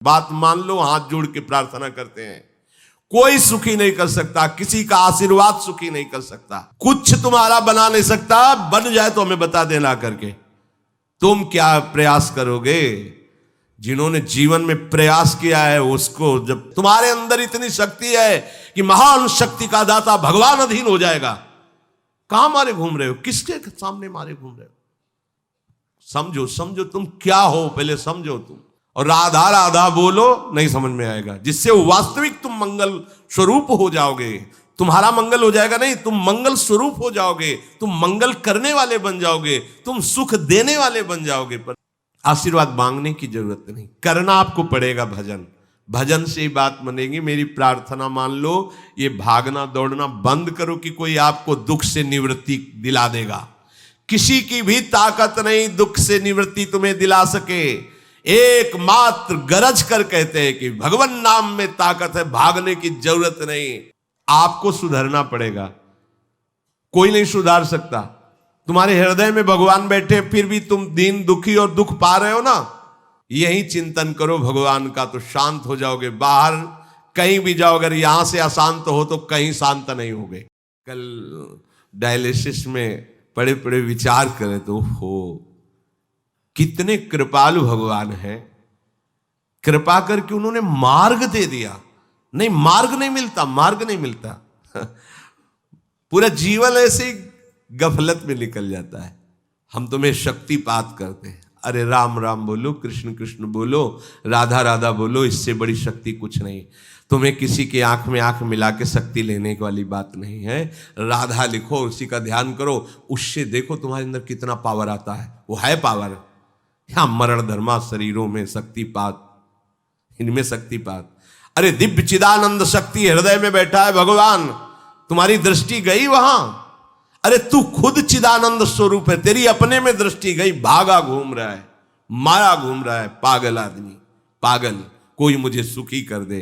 बात मान लो, हाथ जोड़ के प्रार्थना करते हैं। कोई सुखी नहीं कर सकता, किसी का आशीर्वाद सुखी नहीं कर सकता, कुछ तुम्हारा बना नहीं सकता। बन जाए तो हमें बता देना करके। तुम क्या प्रयास करोगे? जिन्होंने जीवन में प्रयास किया है उसको, जब तुम्हारे अंदर इतनी शक्ति है कि महान शक्ति का दाता भगवान अधीन हो जाएगा, कहां मारे घूम रहे हो? किसके सामने मारे घूम रहे हो? समझो, समझो तुम क्या हो, पहले समझो तुम। और राधा राधा बोलो, नहीं समझ में आएगा। जिससे वास्तविक तुम मंगल स्वरूप हो जाओगे। तुम्हारा मंगल हो जाएगा नहीं, तुम मंगल स्वरूप हो जाओगे। तुम मंगल करने वाले बन जाओगे, तुम सुख देने वाले बन जाओगे। पर आशीर्वाद मांगने की जरूरत नहीं, करना आपको पड़ेगा भजन। भजन से ही बात बनेगी। मेरी प्रार्थना मान लो, ये भागना दौड़ना बंद करो कि कोई आपको दुख से निवृत्ति दिला देगा। किसी की भी ताकत नहीं दुख से निवृत्ति तुम्हें दिला सके। एकमात्र गरज कर कहते हैं कि भगवान नाम में ताकत है, भागने की जरूरत नहीं। आपको सुधरना पड़ेगा, कोई नहीं सुधार सकता। तुम्हारे हृदय में भगवान बैठे, फिर भी तुम दीन दुखी और दुख पा रहे हो ना, यही चिंतन करो भगवान का, तो शांत हो जाओगे। बाहर कहीं भी जाओ, अगर यहां से अशांत हो तो कहीं शांत नहीं होगे। कल डायलिसिस में बड़े बड़े विचार करें तो हो, कितने कृपालु भगवान हैं। कृपा करके उन्होंने मार्ग दे दिया। नहीं, मार्ग नहीं मिलता, मार्ग नहीं मिलता। पूरा जीवन ऐसे ही गफलत में निकल जाता है। हम तुम्हें शक्तिपात करते हैं। अरे राम राम बोलो, कृष्ण कृष्ण बोलो, राधा राधा बोलो, इससे बड़ी शक्ति कुछ नहीं। तुम्हें किसी के आंख में आंख मिला के शक्ति लेने वाली बात नहीं है। राधा लिखो, उसी का ध्यान करो, उससे देखो तुम्हारे अंदर कितना पावर आता है। वो है पावर। यहां मरण धर्मा शरीरों में शक्तिपात, इनमें शक्तिपात। अरे दिव्य चिदानंद शक्ति हृदय में बैठा है भगवान। तुम्हारी दृष्टि गई वहां? अरे तू खुद चिदानंद स्वरूप है, तेरी अपने में दृष्टि गई, भागा घूम रहा है, माया घूम रहा है। पागल आदमी, पागल। कोई मुझे सुखी कर दे।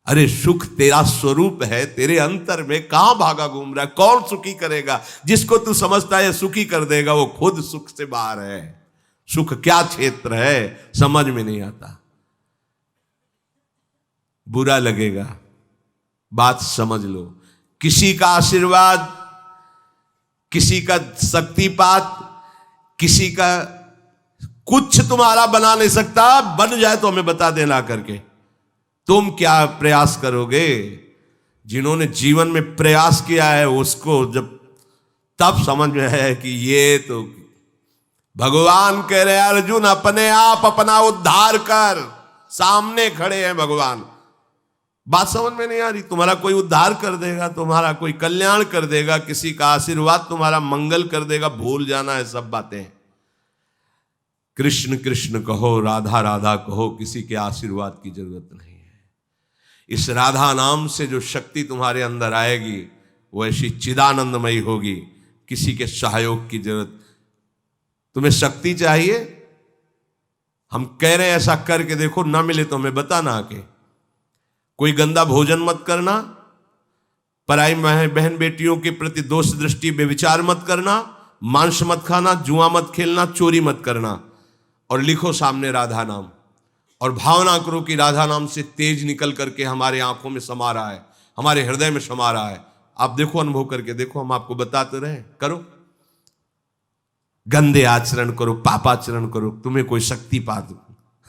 अरे सुख तेरा स्वरूप है, तेरे अंतर में, कहां भागा घूम रहा है? कौन सुखी करेगा? जिसको तू समझता है सुखी कर देगा, वो खुद सुख से बाहर है। सुख क्या क्षेत्र है, समझ में नहीं आता। बुरा लगेगा, बात समझ लो। किसी का आशीर्वाद, किसी का शक्तिपात, किसी का कुछ तुम्हारा बना नहीं सकता। बन जाए तो हमें बता देना करके। तुम क्या प्रयास करोगे? जिन्होंने जीवन में प्रयास किया है उसको जब तब समझ में है कि ये तो भगवान कह रहे हैं, अर्जुन अपने आप अपना उद्धार कर। सामने खड़े हैं भगवान। बात समझ में नहीं आ रही? तुम्हारा कोई उद्धार कर देगा, तुम्हारा कोई कल्याण कर देगा, किसी का आशीर्वाद तुम्हारा मंगल कर देगा। भूल जाना है सब बातें। कृष्ण कृष्ण कहो, राधा राधा कहो, किसी के आशीर्वाद की जरूरत नहीं है। इस राधा नाम से जो शक्ति तुम्हारे अंदर आएगी वो ऐसी चिदानंदमयी होगी, किसी के सहयोग की जरूरत। तुम्हें शक्ति चाहिए, हम कह रहे हैं ऐसा करके देखो, ना मिले तो हमें बताना आके। कोई गंदा भोजन मत करना, पराई बहन बेटियों के प्रति दोष दृष्टि बेविचार मत करना, मांस मत खाना, जुआ मत खेलना, चोरी मत करना। और लिखो सामने राधा नाम, और भावना करो कि राधा नाम से तेज निकल करके हमारे आंखों में समा रहा है, हमारे हृदय में समा रहा है। आप देखो, अनुभव करके देखो, हम आपको बताते रहे। करो, गंदे आचरण करो, पापाचरण करो, तुम्हें कोई शक्ति पा दो।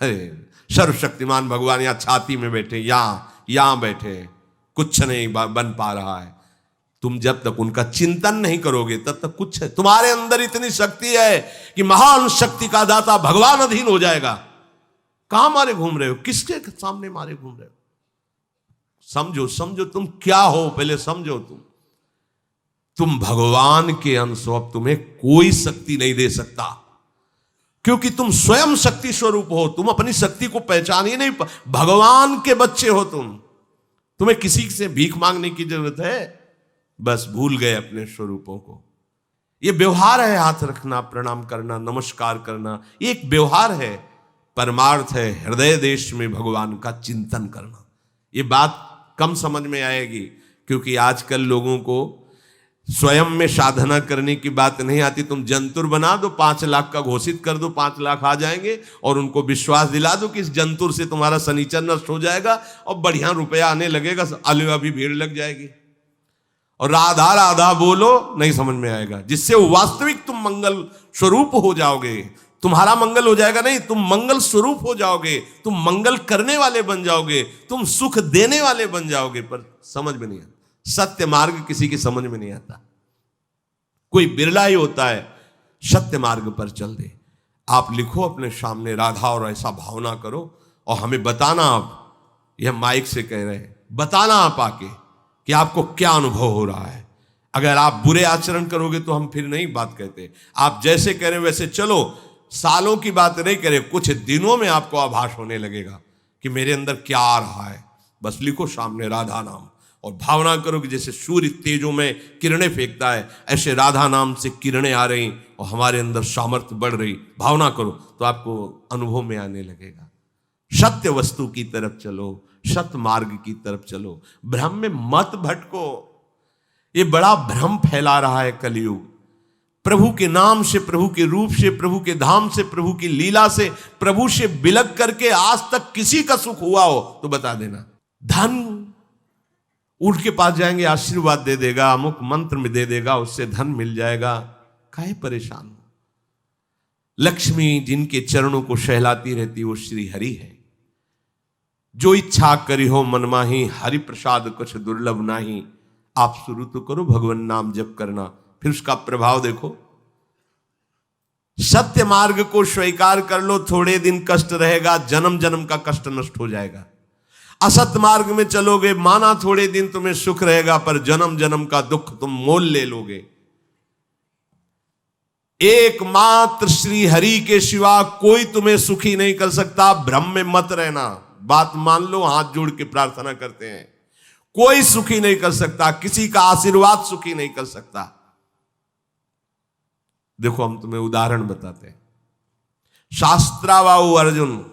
अरे सर्वशक्तिमान भगवान यहाँ छाती में बैठे, यहां बैठे, कुछ नहीं बन पा रहा है। तुम जब तक उनका चिंतन नहीं करोगे तब तक कुछ है। तुम्हारे अंदर इतनी शक्ति है कि महान शक्ति का दाता भगवान अधीन हो जाएगा। कहां मारे घूम रहे हो? किसके सामने मारे घूम रहे हो? समझो, समझो तुम क्या हो, पहले समझो तुम भगवान के अंश हो। अब तुम्हें कोई शक्ति नहीं दे सकता, क्योंकि तुम स्वयं शक्ति स्वरूप हो। तुम अपनी शक्ति को पहचान ही नहीं, भगवान के बच्चे हो तुम। तुम्हें किसी से भीख मांगने की जरूरत है? बस भूल गए अपने स्वरूपों को। ये व्यवहार है, हाथ रखना, प्रणाम करना, नमस्कार करना, ये एक व्यवहार है। परमार्थ है हृदय देश में भगवान का चिंतन करना। ये बात कम समझ में आएगी, क्योंकि आजकल लोगों को स्वयं में साधना करने की बात नहीं आती। तुम जंतुर बना दो, 5 लाख का घोषित कर दो, 5 लाख आ जाएंगे और उनको विश्वास दिला दो कि इस जंतुर से तुम्हारा शनिचर नष्ट हो जाएगा और बढ़िया रुपया आने लगेगा, अलवा भी भीड़ लग जाएगी। और राधा राधा बोलो, नहीं समझ में आएगा। जिससे वास्तविक तुम मंगल स्वरूप हो जाओगे, तुम्हारा मंगल हो जाएगा नहीं, तुम मंगल स्वरूप हो जाओगे, तुम मंगल करने वाले बन जाओगे, तुम सुख देने वाले बन जाओगे। पर समझ में नहीं आता, सत्य मार्ग किसी की समझ में नहीं आता। कोई बिरला ही होता है सत्य मार्ग पर चल दे। आप लिखो अपने सामने राधा और ऐसा भावना करो और हमें बताना। आप यह माइक से कह रहे हैं, बताना आप आके कि आपको क्या अनुभव हो रहा है। अगर आप बुरे आचरण करोगे तो हम फिर नहीं बात कहते। आप जैसे कह रहे हैं वैसे चलो, सालों की बात नहीं करें, कुछ दिनों में आपको आभास होने लगेगा कि मेरे अंदर क्या आ रहा है। बस लिखो सामने राधा नाम और भावना करो कि जैसे सूर्य तेजों में किरणें फेंकता है, ऐसे राधा नाम से किरणें आ रही और हमारे अंदर सामर्थ्य बढ़ रही। भावना करो तो आपको अनुभव में आने लगेगा। सत्य वस्तु की तरफ चलो, सत्य मार्ग की तरफ चलो, भ्रम में मत भटको। ये बड़ा भ्रम फैला रहा है कलयुग। प्रभु के नाम से, प्रभु के रूप से, प्रभु के धाम से, प्रभु की लीला से, प्रभु से बिलक करके आज तक किसी का सुख हुआ हो तो बता देना। धन उठ के पास जाएंगे, आशीर्वाद दे देगा, अमुक मंत्र में दे देगा, उससे धन मिल जाएगा। काहे परेशान हो? लक्ष्मी जिनके चरणों को सहलाती रहती वो श्री हरि है। जो इच्छा करी हो मन माही, हरि प्रसाद कुछ दुर्लभ नाही। आप शुरू तो करो भगवान नाम जप करना, फिर उसका प्रभाव देखो। सत्य मार्ग को स्वीकार कर लो, थोड़े दिन कष्ट रहेगा, जन्म जन्म का कष्ट नष्ट हो जाएगा। असत्य मार्ग में चलोगे, माना थोड़े दिन तुम्हें सुख रहेगा, पर जन्म जन्म का दुख तुम मोल ले लोगे। एकमात्र श्री हरि के सिवा कोई तुम्हें सुखी नहीं कर सकता। भ्रम में मत रहना, बात मान लो, हाथ जोड़ के प्रार्थना करते हैं। कोई सुखी नहीं कर सकता, किसी का आशीर्वाद सुखी नहीं कर सकता। देखो हम तुम्हें उदाहरण बताते हैं। शास्त्राबाहु अर्जुन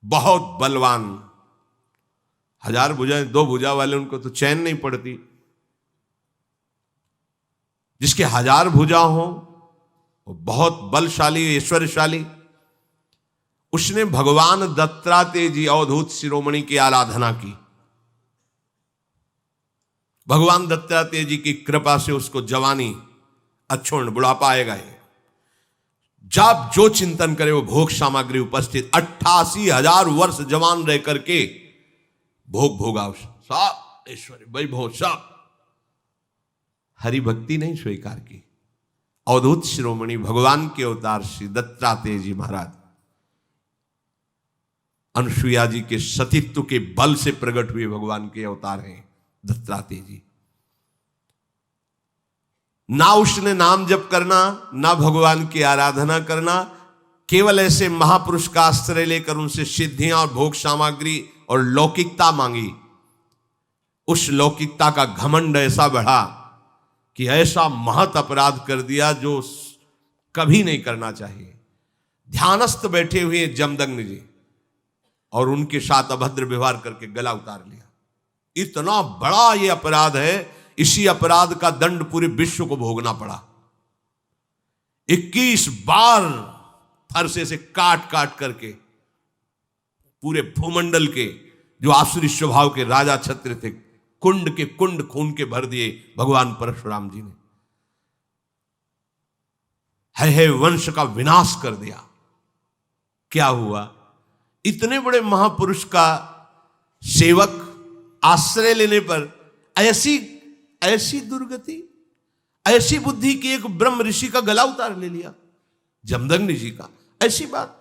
बहुत बलवान, 1000 भुजाएं, 2 भुजा वाले उनको तो चैन नहीं पड़ती। जिसके 1000 भुजा हो वो बहुत बलशाली, ऐश्वर्यशाली। उसने भगवान दत्तात्रेय जी अवधूत शिरोमणि की आराधना की। भगवान दत्तात्रेय जी की कृपा से उसको जवानी, अच्छोण, बुढ़ापा आएगा ही। जब जो चिंतन करे वो भोग सामग्री उपस्थित, 88,000 वर्ष जवान रह करके भोग भोगा, सब ऐश्वर्य वैभव सब। हरि भक्ति नहीं स्वीकार की। अवधूत शिरोमणि भगवान के अवतार श्री दत्तात्रेय जी महाराज अनुसुईया जी के सतीत्व के बल से प्रकट हुए भगवान के अवतार हैं दत्तात्रेय जी। ना उसने नाम जप करना, ना भगवान की आराधना करना, केवल ऐसे महापुरुष का आश्रय लेकर उनसे सिद्धियां और भोग सामग्री और लौकिकता मांगी। उस लौकिकता का घमंड ऐसा बढ़ा कि ऐसा महत अपराध कर दिया जो कभी नहीं करना चाहिए। ध्यानस्थ बैठे हुए जमदग्नि जी और उनके साथ अभद्र व्यवहार करके गला उतार लिया। इतना बड़ा ये अपराध है, इसी अपराध का दंड पूरे विश्व को भोगना पड़ा। 21 बार फरसे से काट काट करके पूरे भूमंडल के जो आसुरी स्वभाव के राजा छत्र थे, कुंड के कुंड खून के भर दिए भगवान परशुराम जी ने। है वंश का विनाश कर दिया। क्या हुआ? इतने बड़े महापुरुष का सेवक आश्रय लेने पर ऐसी दुर्गति, ऐसी बुद्धि की एक ब्रह्म ऋषि का गला उतार ले लिया, जमदग्नि जी का। ऐसी बात।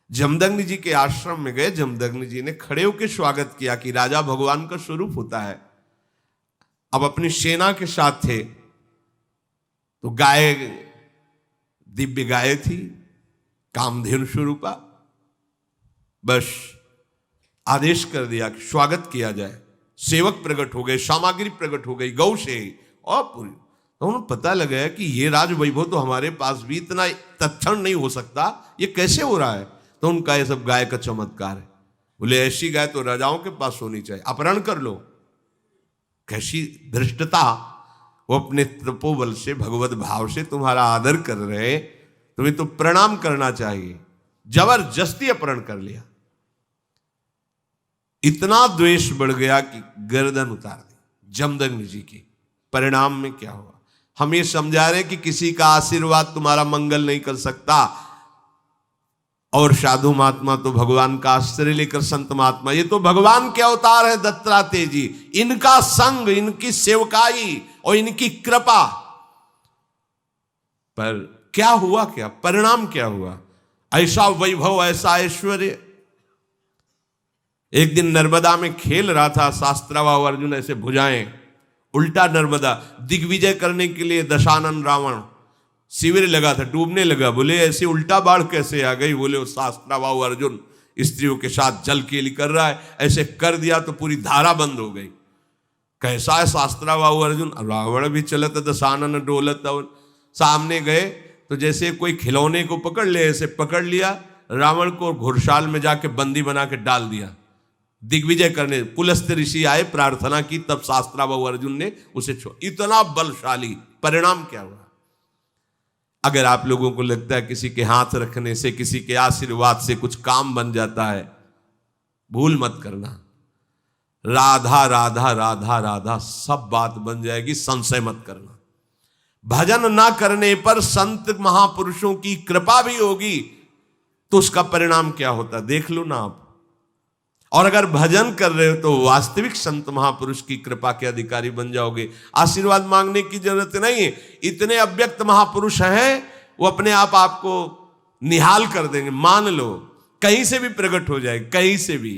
जमदग्नि जी के आश्रम में गए, जमदग्नि जी ने खड़े होकर स्वागत किया कि राजा भगवान का स्वरूप होता है। अब अपनी सेना के साथ थे तो गाय, दिव्य गाय थी, कामधेनु स्वरूपा। बस आदेश कर दिया कि स्वागत किया जाए। सेवक प्रकट हो गए, सामग्री प्रकट हो गई गौ से और पूरी। तो उन्हें पता लगा कि ये राज वैभव तो हमारे पास भी इतना तत्क्षण नहीं हो सकता, ये कैसे हो रहा है? तो उनका ये सब गाय का चमत्कार है। बोले ऐसी गाय तो राजाओं के पास होनी चाहिए, अपहरण कर लो। कैसी धृष्टता, वो अपने तपोबल से भगवत भाव से तुम्हारा आदर कर रहे, तुम्हें तो प्रणाम करना चाहिए, जबरदस्ती अपहरण कर लिया। इतना द्वेष बढ़ गया कि गर्दन उतार दी जमदग्नि जी की। परिणाम में क्या हुआ? हम ये समझा रहे कि किसी का आशीर्वाद तुम्हारा मंगल नहीं कर सकता, और साधु महात्मा तो भगवान का आश्रय लेकर, संत महात्मा ये तो भगवान के अवतार है दत्तात्रेय जी, इनका संग, इनकी सेवकाई और इनकी कृपा। पर क्या हुआ, क्या परिणाम क्या हुआ? ऐसा वैभव, ऐसा ऐश्वर्य। एक दिन नर्मदा में खेल रहा था शास्त्रावा अर्जुन, ऐसे भुजाएं उल्टा नर्मदा, दिग्विजय करने के लिए दशानन रावण शिविर लगा था, डूबने लगा। बोले ऐसे उल्टा बाढ़ कैसे आ गई? बोले वो शास्त्रावा अर्जुन स्त्रियों के साथ जल केली कर रहा है, ऐसे कर दिया तो पूरी धारा बंद हो गई। कैसा है शास्त्रावा अर्जुन? रावण भी चलत दशानन डोलत। सामने गए तो जैसे कोई खिलौने को पकड़ ले, ऐसे पकड़ लिया रावण को, घुड़साल में जाके बंदी बना के डाल दिया। दिग्विजय करने पुलस्त्य ऋषि आए, प्रार्थना की, तब शास्त्रावा अर्जुन ने उसे छोड़। इतना बलशाली। परिणाम क्या हुआ? अगर आप लोगों को लगता है किसी के हाथ रखने से, किसी के आशीर्वाद से कुछ काम बन जाता है, भूल मत करना। राधा राधा राधा राधा सब बात बन जाएगी, संशय मत करना। भजन ना करने पर संत महापुरुषों की कृपा भी होगी तो उसका परिणाम क्या होता देख लो ना आप। और अगर भजन कर रहे हो तो वास्तविक संत महापुरुष की कृपा के अधिकारी बन जाओगे। आशीर्वाद मांगने की जरूरत नहीं है। इतने अव्यक्त महापुरुष हैं, वो अपने आप आपको निहाल कर देंगे। मान लो कहीं से भी प्रकट हो जाए, कहीं से भी।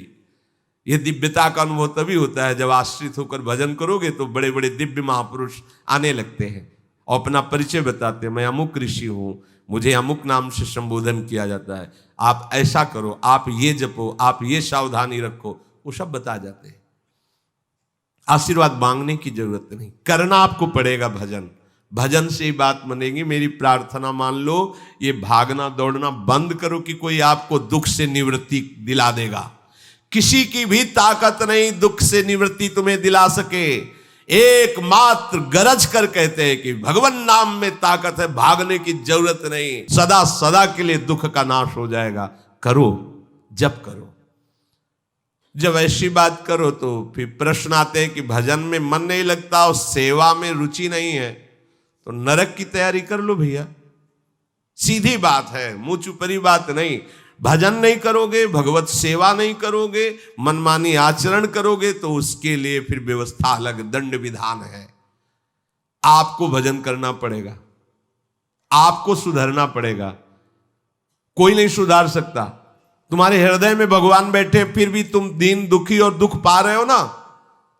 ये दिव्यता का अनुभव तभी होता है जब आश्रित होकर भजन करोगे तो बड़े बड़े दिव्य महापुरुष आने लगते हैं और अपना परिचय बताते हैं। मैं अमुक ऋषि हूं, मुझे अमुक नाम से संबोधन किया जाता है, आप ऐसा करो, आप ये जपो, आप ये सावधानी रखो, वो सब बता जाते हैं। आशीर्वाद मांगने की जरूरत नहीं, करना आपको पड़ेगा भजन। भजन से ही बात बनेगी। मेरी प्रार्थना मान लो, ये भागना दौड़ना बंद करो कि कोई आपको दुख से निवृत्ति दिला देगा। किसी की भी ताकत नहीं दुख से निवृत्ति तुम्हें दिला सके। एकमात्र गरज कर कहते हैं कि भगवान नाम में ताकत है, भागने की जरूरत नहीं। सदा सदा के लिए दुख का नाश हो जाएगा। करो, जप करो। जब ऐसी बात करो तो फिर प्रश्न आते हैं कि भजन में मन नहीं लगता और सेवा में रुचि नहीं है, तो नरक की तैयारी कर लो भैया। सीधी बात है, मुंह चुपरी बात नहीं। भजन नहीं करोगे, भगवत सेवा नहीं करोगे, मनमानी आचरण करोगे तो उसके लिए फिर व्यवस्था अलग, दंड विधान है। आपको भजन करना पड़ेगा, आपको सुधरना पड़ेगा। कोई नहीं सुधार सकता। तुम्हारे हृदय में भगवान बैठे फिर भी तुम दीन दुखी और दुख पा रहे हो ना,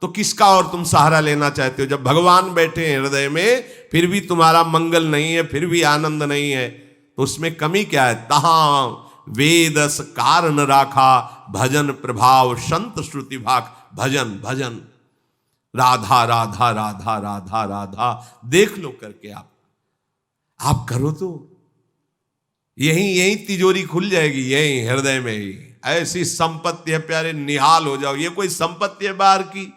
तो किसका और तुम सहारा लेना चाहते हो? जब भगवान बैठे हैं हृदय में फिर भी तुम्हारा मंगल नहीं है, फिर भी आनंद नहीं है, तो उसमें कमी क्या है? तहां वेदस कारण राखा, भजन प्रभाव संत श्रुति भाग। भजन भजन, राधा राधा राधा राधा राधा, देख लो करके आप करो तो यही तिजोरी खुल जाएगी, यही हृदय में ही। ऐसी संपत्ति है प्यारे, निहाल हो जाओ। ये कोई संपत्ति है बाहर की?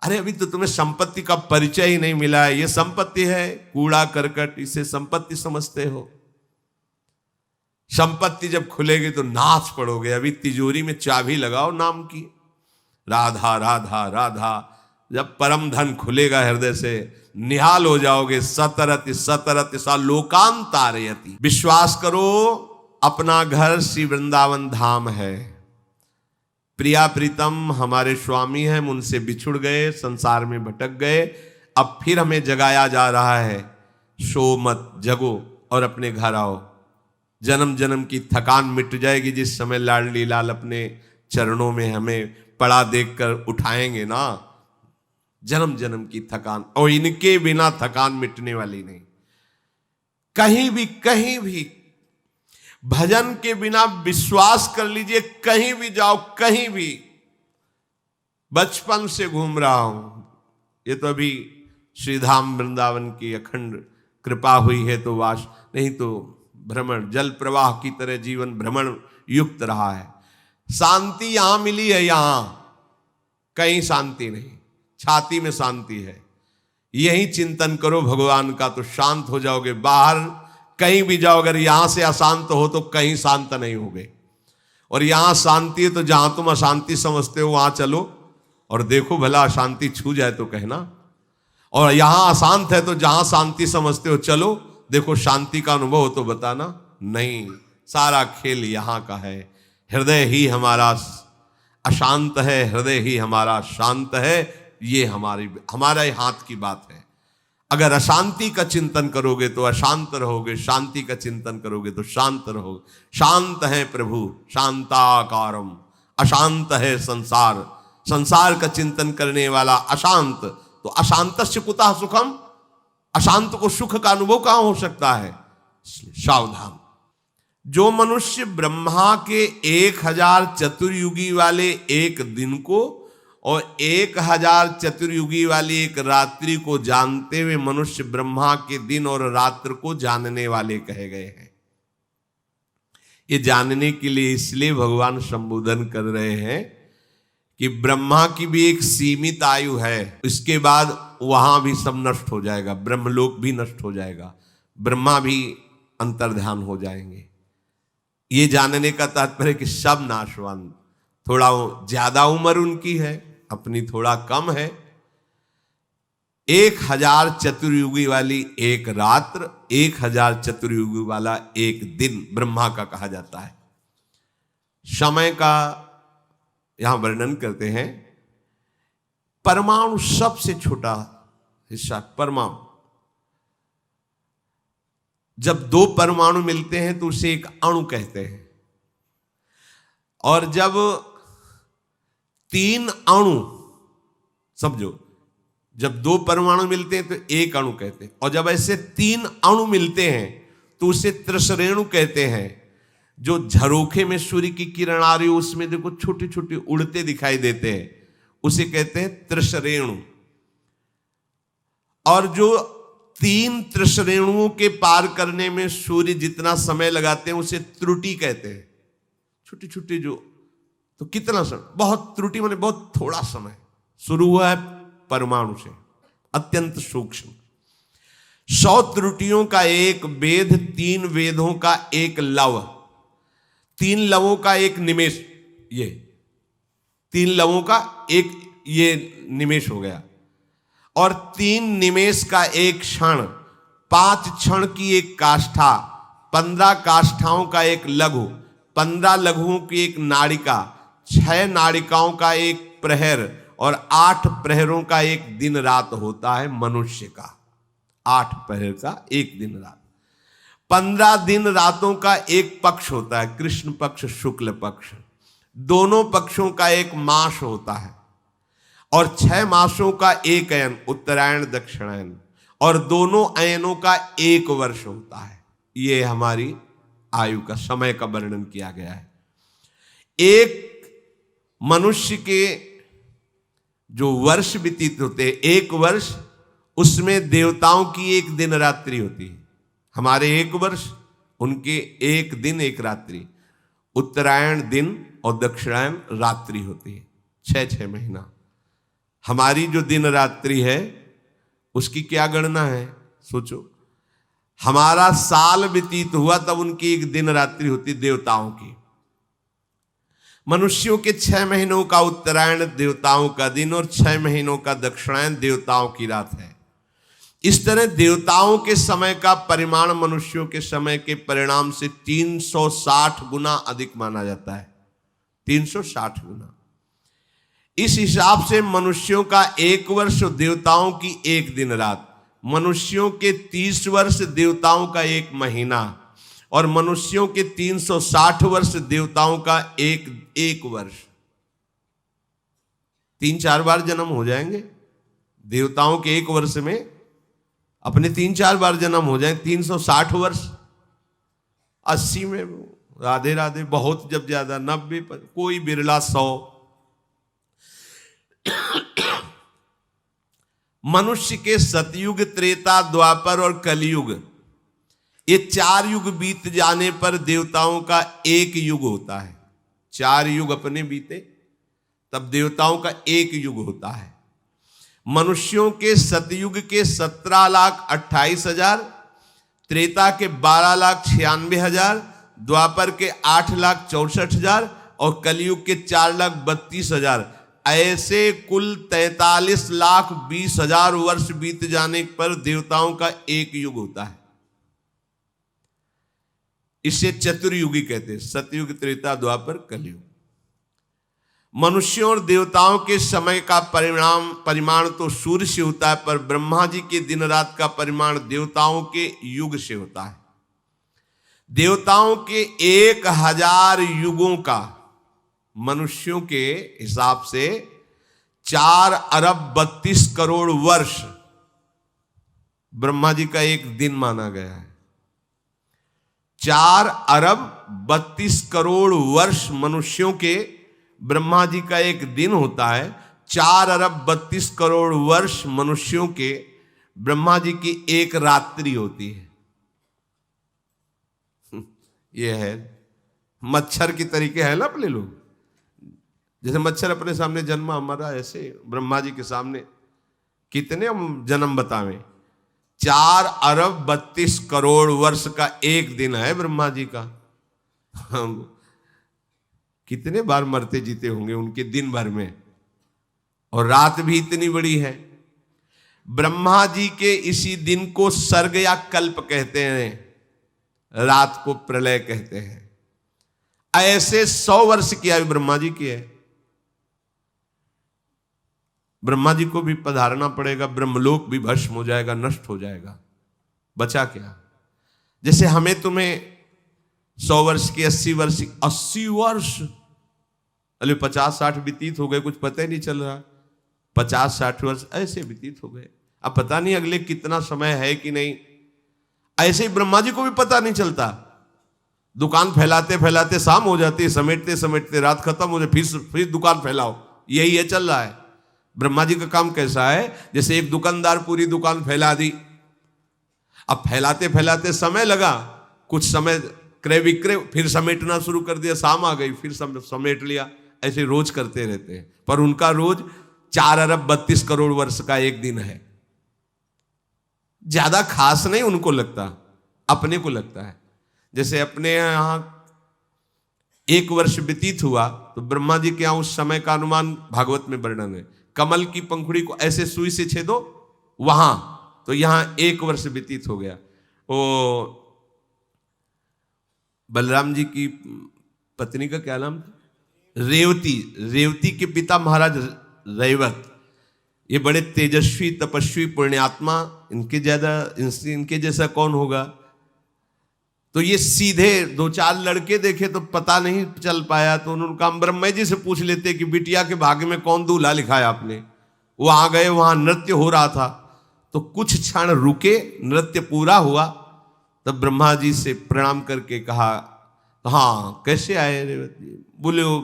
अरे अभी तो तुम्हें संपत्ति का परिचय ही नहीं मिला है। ये संपत्ति है कूड़ा करकट, इसे संपत्ति समझते हो? संपत्ति जब खुलेगी तो नाच पड़ोगे। अभी तिजोरी में चाबी लगाओ नाम की, राधा राधा राधा। जब परम धन खुलेगा हृदय से, निहाल हो जाओगे। सतरति सतरति सा लोकांतारयति। विश्वास करो, अपना घर श्री वृंदावन धाम है। प्रिया प्रीतम हमारे स्वामी हैं, उनसे बिछुड़ गए, संसार में भटक गए, अब फिर हमें जगाया जा रहा है। सो मत, जगो और अपने घर आओ। जन्म जन्म की थकान मिट जाएगी जिस समय लाडली लाल अपने चरणों में हमें पड़ा देखकर उठाएंगे ना। जन्म जन्म की थकान, और इनके बिना थकान मिटने वाली नहीं। कहीं भी भजन के बिना विश्वास कर लीजिए, कहीं भी जाओ, कहीं भी। बचपन से घूम रहा हूं, ये तो अभी श्रीधाम वृंदावन की अखंड कृपा हुई है तो वास, नहीं तो भ्रमण, जल प्रवाह की तरह जीवन भ्रमण युक्त रहा है। शांति यहां मिली है, यहां कहीं शांति नहीं। छाती में शांति है। यही चिंतन करो भगवान का तो शांत हो जाओगे। बाहर कहीं भी जाओ, अगर यहां से अशांत हो तो कहीं शांत नहीं होगे। और यहां शांति है तो जहां तुम अशांति समझते हो वहां चलो और देखो भला अशांति छू जाए तो कहना। और यहां अशांत है तो जहां शांति समझते हो चलो, देखो शांति का अनुभव हो तो बताना। नहीं, सारा खेल यहां का है। हृदय ही हमारा अशांत है, हृदय ही हमारा शांत है। ये हमारे हाथ की बात है। अगर अशांति का चिंतन करोगे तो अशांत रहोगे, शांति का चिंतन करोगे तो शांत रहोगे। शांत है प्रभु शांताकारम, अशांत है संसार, संसार का चिंतन करने वाला अशांत। तो अशांतस्य कुतः सुखम, अशांत को सुख का अनुभव कहां हो सकता है? सावधान। जो मनुष्य ब्रह्मा के 1000 चतुर्युगी वाले एक दिन को और 1000 चतुर्युगी वाली एक रात्रि को जानते हुए मनुष्य ब्रह्मा के दिन और रात्र को जानने वाले कहे गए हैं। ये जानने के लिए इसलिए भगवान संबोधन कर रहे हैं कि ब्रह्मा की भी एक सीमित आयु है, इसके बाद वहां भी सब नष्ट हो जाएगा, ब्रह्मलोक भी नष्ट हो जाएगा, ब्रह्मा भी अंतर्ध्यान हो जाएंगे। ये जानने का तात्पर्य कि सब नाशवान। थोड़ा ज्यादा उम्र उनकी है, अपनी थोड़ा कम है। 1000 चतुर्युगी वाली एक रात्र, 1000 चतुर्युगी वाला एक दिन ब्रह्मा का कहा जाता है। समय का यहां वर्णन करते हैं। परमाणु सबसे छोटा हिस्सा, परमाणु। जब 2 परमाणु मिलते हैं तो उसे एक अणु कहते हैं। और जब 3 अणु, समझो, जब 2 परमाणु मिलते हैं तो एक अणु कहते हैं। और जब ऐसे 3 अणु मिलते हैं तो उसे त्रिसरेणु कहते हैं। जो झरोखे में सूर्य की किरण आ रही हो उसमें देखो छोटे छोटे उड़ते दिखाई देते हैं, उसे कहते हैं त्रिसरेणु। और जो 3 त्रिसरेणुओं के पार करने में सूर्य जितना समय लगाते हैं उसे त्रुटि कहते हैं। छोटी छोटी जो, तो कितना समय, बहुत त्रुटि माने बहुत थोड़ा समय। शुरू हुआ है परमाणु से, अत्यंत सूक्ष्म। 100 त्रुटियों का एक वेद, 3 वेदों का एक लव, 3 लवों का एक निमेष, ये 3 लवों का एक ये निमेष हो गया। और 3 निमेष का एक क्षण, 5 क्षण की एक काष्ठा, 15 काष्ठाओं का एक लघु, 15 लघुओं की एक नाड़िका, 6 नाड़िकाओं का एक प्रहर और 8 प्रहरों का एक दिन रात होता है मनुष्य का। 8 प्रहर का एक दिन रात। 15 दिन रातों का एक पक्ष होता है, कृष्ण पक्ष शुक्ल पक्ष। दोनों पक्षों का एक मास होता है। और 6 मासों का एक अयन, उत्तरायण दक्षिणायन, और दोनों अयनों का 1 वर्ष होता है। ये हमारी आयु का, समय का वर्णन किया गया है। एक मनुष्य के जो वर्ष व्यतीत होते हैं, 1 वर्ष, उसमें देवताओं की 1 दिन रात्रि होती है। हमारे 1 वर्ष, उनके 1 दिन 1 रात्रि। उत्तरायण दिन और दक्षिणायन रात्रि होती है। 6 महीना। हमारी जो दिन रात्रि है उसकी क्या गणना है? सोचो, हमारा साल व्यतीत हुआ तब उनकी 1 दिन रात्रि होती देवताओं की। मनुष्यों के 6 महीनों का उत्तरायण देवताओं का दिन और 6 महीनों का दक्षिणायन देवताओं की रात है। इस तरह देवताओं के समय का परिमाण मनुष्यों के समय के परिणाम से 360 गुना अधिक माना जाता है। 360 गुना। इस हिसाब से मनुष्यों का 1 वर्ष, देवताओं की 1 दिन रात, मनुष्यों के 30 वर्ष, देवताओं का 1 महीना, और मनुष्यों के 360 वर्ष, देवताओं का एक वर्ष। 3-4 बार जन्म हो जाएंगे देवताओं के 1 वर्ष में, अपने 3-4 बार जन्म हो जाए। 360 वर्ष, 80 में राधे राधे, बहुत जब ज्यादा 90 पर, कोई बिरला 100। मनुष्य के सतयुग, त्रेता, द्वापर और कलयुग, ये 4 युग बीत जाने पर देवताओं का 1 युग होता है। 4 युग अपने बीते तब देवताओं का 1 युग होता है। मनुष्यों के सतयुग के 17,28,000, त्रेता के 12,96,000, द्वापर के 8,64,000 और कलयुग के 4,32,000, ऐसे कुल 43,20,000 वर्ष बीत जाने पर देवताओं का एक युग होता है। इसे चतुर्युगी कहते हैं, सतयुग, त्रेता, द्वापर, कलयुग। मनुष्यों और देवताओं के समय का परिमाण तो सूर्य से होता है, पर ब्रह्मा जी के दिन रात का परिमाण देवताओं के युग से होता है। देवताओं के 1,000 युगों का मनुष्यों के हिसाब से 4,32,00,00,000 वर्ष ब्रह्मा जी का एक दिन माना गया है। 4,32,00,00,000 वर्ष मनुष्यों के ब्रह्मा जी का एक दिन होता है। 4,32,00,00,000 वर्ष मनुष्यों के ब्रह्मा जी की एक रात्रि होती है। यह है मच्छर की तरीके है ना अपने लोग, जैसे मच्छर अपने सामने जन्मा हमारा, ऐसे ब्रह्मा जी के सामने कितने हम जन्म बतावें। 4,32,00,00,000 वर्ष का एक दिन है ब्रह्मा जी का। हम कितने बार मरते जीते होंगे उनके दिन भर में, और रात भी इतनी बड़ी है। ब्रह्मा जी के इसी दिन को सर्ग या कल्प कहते हैं, रात को प्रलय कहते हैं। ऐसे 100 वर्ष की आयु ब्रह्मा जी की है। ब्रह्मा जी को भी पधारना पड़ेगा, ब्रह्मलोक भी भस्म हो जाएगा, नष्ट हो जाएगा, बचा क्या। जैसे हमें तुम्हें 100 वर्ष की, 80 वर्ष, 80 वर्ष, अरे 50-60 व्यतीत हो गए, कुछ पता ही नहीं चल रहा। 50-60 वर्ष ऐसे व्यतीत हो गए, अब पता नहीं अगले कितना समय है कि नहीं। ऐसे ही ब्रह्मा जी को भी पता नहीं चलता। दुकान फैलाते फैलाते शाम हो जाती है, समेटते समेटते रात खत्म हो जाती, फिर दुकान फैलाओ, यही है चल रहा है। ब्रह्मा जी का काम कैसा है, जैसे एक दुकानदार पूरी दुकान फैला दी, अब फैलाते फैलाते समय लगा, कुछ समय क्रय विक्रय, फिर समेटना शुरू कर दिया, शाम आ गई, फिर समेट लिया। ऐसे रोज करते रहते हैं, पर उनका रोज 4,32,00,00,000 वर्ष का एक दिन है। ज्यादा खास नहीं उनको लगता, अपने को लगता है। जैसे अपने यहां 1 वर्ष व्यतीत हुआ, तो ब्रह्मा जी के यहां उस समय का अनुमान भागवत में वर्णन है। कमल की पंखुड़ी को ऐसे सुई से छेदो वहां, तो यहां 1 वर्ष व्यतीत हो गया। वो बलराम जी की पत्नी का क्या नाम था, रेवती। रेवती के पिता महाराज रैवत, ये बड़े तेजस्वी, तपस्वी, पुण्यात्मा, इनके जैसा कौन होगा। तो ये सीधे 2-4 लड़के देखे तो पता नहीं चल पाया, तो उन्होंने कहा ब्रह्मा जी से पूछ लेते कि बिटिया के भाग्य में कौन दूल्हा लिखा है आपने। वहां गए, वहां नृत्य हो रहा था, तो कुछ क्षण रुके, नृत्य पूरा हुआ, तब ब्रह्मा जी से प्रणाम करके कहा, हाँ कैसे आए रेवती। बोले वो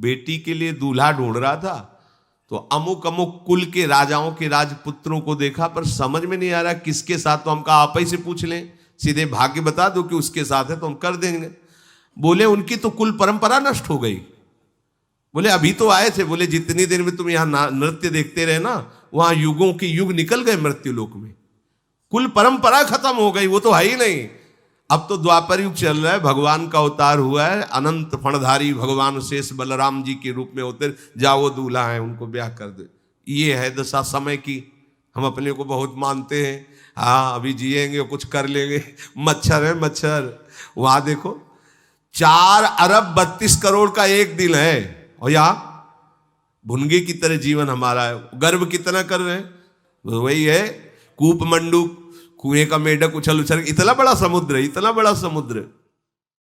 बेटी के लिए दूल्हा ढूंढ रहा था, तो अमुक अमुक कुल के राजाओं के राजपुत्रों को देखा, पर समझ में नहीं आ रहा किसके साथ। तो हम कहा आप ही से पूछ लें, सीधे भाग्य बता दो कि उसके साथ है तो हम कर देंगे। बोले उनकी तो कुल परंपरा नष्ट हो गई। बोले अभी तो आए थे। बोले जितनी देर में तुम यहां नृत्य देखते रहे ना, वहां युगों के युग निकल गए मृत्यु लोक में, कुल परंपरा खत्म हो गई, वो तो है ही नहीं। अब तो द्वापर युग चल रहा है, भगवान का अवतार हुआ है, अनंत फणधारी भगवान शेष बलराम जी के रूप में होते, जाओ दूल्हा है उनको ब्याह कर दे। ये है दशा समय की। हम अपने को बहुत मानते हैं, हाँ अभी जिएंगे, कुछ कर लेंगे। मच्छर है मच्छर। वहां देखो 4,32,00,00,000 का एक दिन है, और यहाँ भुनगे की तरह जीवन हमारा है। गर्व कितना कर रहे हैं, वही है कूप मंडूक, कुएं का मेढक उछल उछल, इतना बड़ा समुद्र है, इतना बड़ा समुद्र।